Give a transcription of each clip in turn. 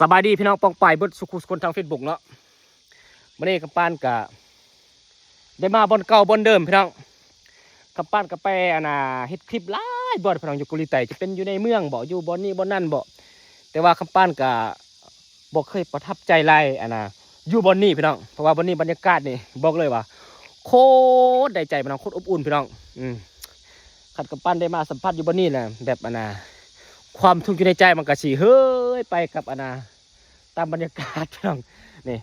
สบายดีพี่น้องปองไปเบิดสุขุสคนทางเฟซบุ๊กเนาะมื่อนี้กับป้านกะได้มาบนเก่าบนเดิมพี่น้องกับป้านกับไปเฮ็ดคลิปหลายบ่พี่น้องอยู่กุลิไตจะเป็นอยู่ในเมืองบ่อยู่บนนี้บนนั่นบ่แต่ว่าคำป้านกะบ่เคยประทับใจไรอยู่บนนี้พี่น้องเพราะว่าบนนี้บรรยากาศนี่บอกเลยว่าโคตรได้ใจพี่น้องโคตรอบอุ่นพี่น้องขัดกับป้านได้มาสัมผัสอยู่บนนี้แหละแบบความทุกข์อยู่ในใจมันก็สิเฮ้ยไปกับตามบรรยากาศพี่น้องนี่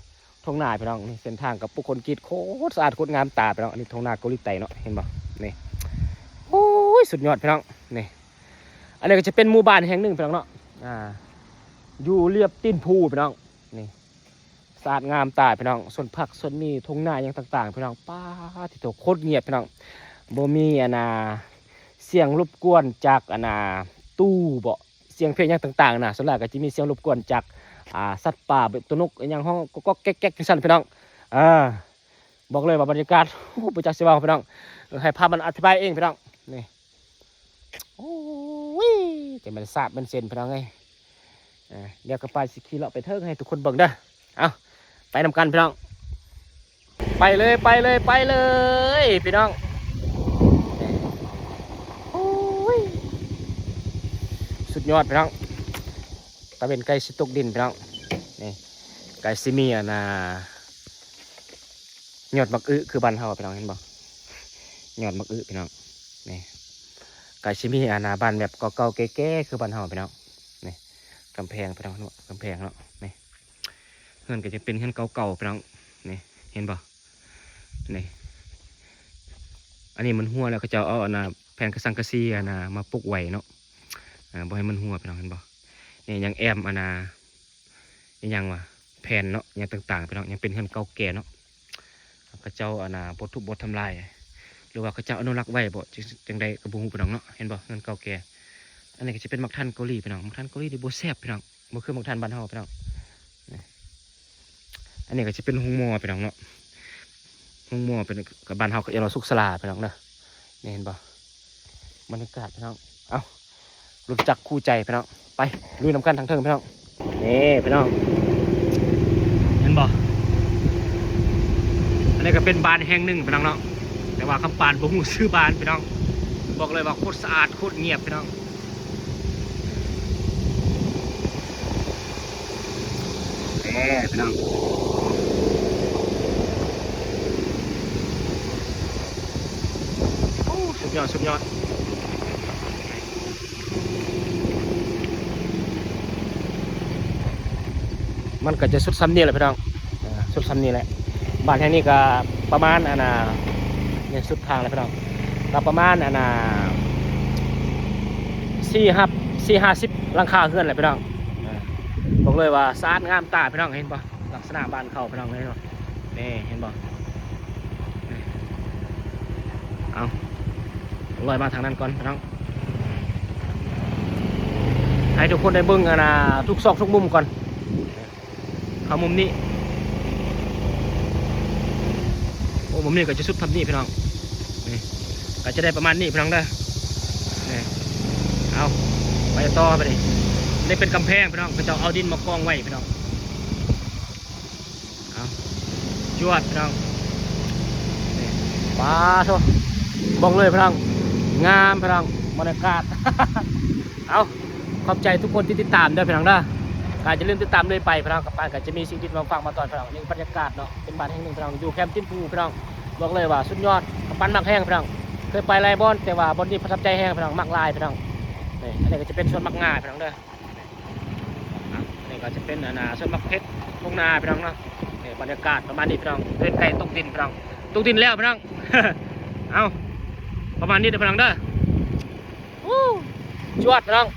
ทงนาพี่น้องนี่เส้นทางกับผู้คนกรีดโคตรสะอาดโคตรงามตาพี่น้องอันนี้ทงนาเกาหลีใต้เนาะเห็นบ่นี่โอ้ยสุดยอดพี่น้องนี่อันนี้ก็จะเป็นหมู่บ้านแห่งหนึ่งพี่น้องเนาะอยู่เรียบตีนภูพี่น้องนี่สะอาดงามตาพี่น้องส่วนผักส่วนมีทงนาอย่างต่างๆพี่น้องป้าที่โตโคตรเงียบพี่น้องบ่มีเสียงรบกวนจากตู้บ่เสียงเพลงอย่างต่างๆนะส่วนใหญ่ก็จะมีเสียงรบกวนจากสัตว์ป่าแบบตัวนกอย่างห้องก็แก๊กๆสั่นพี่น้องบอกเลยว่าบรรยากาศประจักษ์สิว่าพี่น้องให้ภาพมันอธิบายเองพี่น้องนี่โอ้ยจะมันสาบมันเซนพี่น้องไงเดี๋ยวก็ไปสิขี่เลาะไปเทิงให้ทุกคนเบิ่งเด้อเอาไปนำกันพี่น้องไปเลยพี่น้องสุดยอดพี่น้องตะเป็นไก่สิตกดินพี่น้องนี่ไก่ซิมีหยอดมักอึคือบ้านเฮาพี่น้องเห็นบ่หยอดมักอึพี่น้องนี่ไก่ซิมีบ้านแบบเก่าๆแก่ๆคือบ้านเฮาพี่น้องนี่กำแพงพี่น้องเนาะกำแพงเนาะนี่เฮือนก็จะเป็นเฮือนเก่าๆพี่น้องนี่เห็นบ่นี่อันนี้มันหัวแล้วก็จะเอาแผ่นกระสังกะสีมาปลูกไว้เนาะบ่ให้มันหัวพี่น้องเห็นบ่นี่ยังแอมยังวะแผ่นเนาะยังต่างๆพี่น้องยังเป็นเฮือนเก่าแก่เนาะเขาเจ้าบทุบบททำลายหรือว่าเขาเจ้าอนุรักษ์ไว้บ่จังใดกระบุงพี่น้องเนาะเห็นบ่เฮือนเก่าแก่อันนี้ก็จะเป็นมักทันเกาหลีพี่น้องมักทันเกาหลีที่บ่แซ่บพี่น้องบ่คือมักทันบ้านเฮาพี่น้องอันนี้ก็จะเป็นหงมอพี่น้องเนาะหงมอเป็นกับบ้านเฮาก็เราสุกสลาพี่น้องเนาะนี่เห็นบ่บรรยากาศพี่น้องเอารู้จักคู่ใจพี่น้องไปลุยน้ำกันทางเทิงพี่น้องนี่พี่น้องเห็นบ่อันนี้ก็เป็นบ้านแห่งหนึ่งพี่น้องเนาะแต่ว่าคำปานบ่ฮู้ชื่อบ้านพี่น้องบอกเลยว่าโคตรสะอาดโคตรเงียบพี่น้องนี่พี่น้องโอ้สุดยอดมันก็จะสุดซ้ำนี่แหละพี่น้องสุดซ้ำนี่แหละบ้านแห่งนี้ก็ประมาณเนี่ยสุดทางเลยพี่น้องก็ประมาณ450หลังคาเฮือนเลยพี่น้องบอกเลยว่าสะอาดงามตาพี่น้องเห็นป่ะลักษณะบ้านเขาพี่น้องเห็นป่ะนี่เห็นป่ะเอาลอยมาทางนั้นก่อนพี่น้องให้ทุกคนได้เบิ่งทุกซอกทุกมุมก่อนเข้ามุมนี้โอ้มุมนี้ก็จะสุดทำนี่พี่น้องนี่ก็จะได้ประมาณนี้พี่น้องได้นี่เอาไปต่อไปดิได้เป็นกำแพงพี่น้องก็จะเอาดินมากองไว้พี่น้องเอาจวดพี่น้องนี่ป้าโถบอกเลยพี่น้องงามพี่น้องบรรยากาศ เอาขอบใจทุกคนที่ติดตามด้วยพี่น้องนะการจะเริ่มติดตามเลยไปพี่น้องกับป้าก็จะมีสิ่งที่มาฟังมาตอนพี่น้องนี่บรรยากาศเนาะเป็นบ้านแห่งหนึ่งพี่น้องอยู่แคมป์ติ้นภูพี่น้องบอกเลยว่าสุดยอดกับปั้นมักแห้งพี่น้องเคยไปไล่บอลแต่ว่าบอลที่ประทับใจแห้งพี่น้องมักลายพี่น้องนี่อันนี้ก็จะเป็นส่วนมักงาพี่น้องเด้ออันนี้ก็จะเป็นส่วนมักเพชรทุ่งนาพี่น้องเนาะนี่บรรยากาศประมาณนี้พี่น้องเดินไกลตกดินพี่น้องตกดินแล้วพี่น้อง เอาประมาณนี้เด้อพี่น้องเด้อจวดพี่น้อง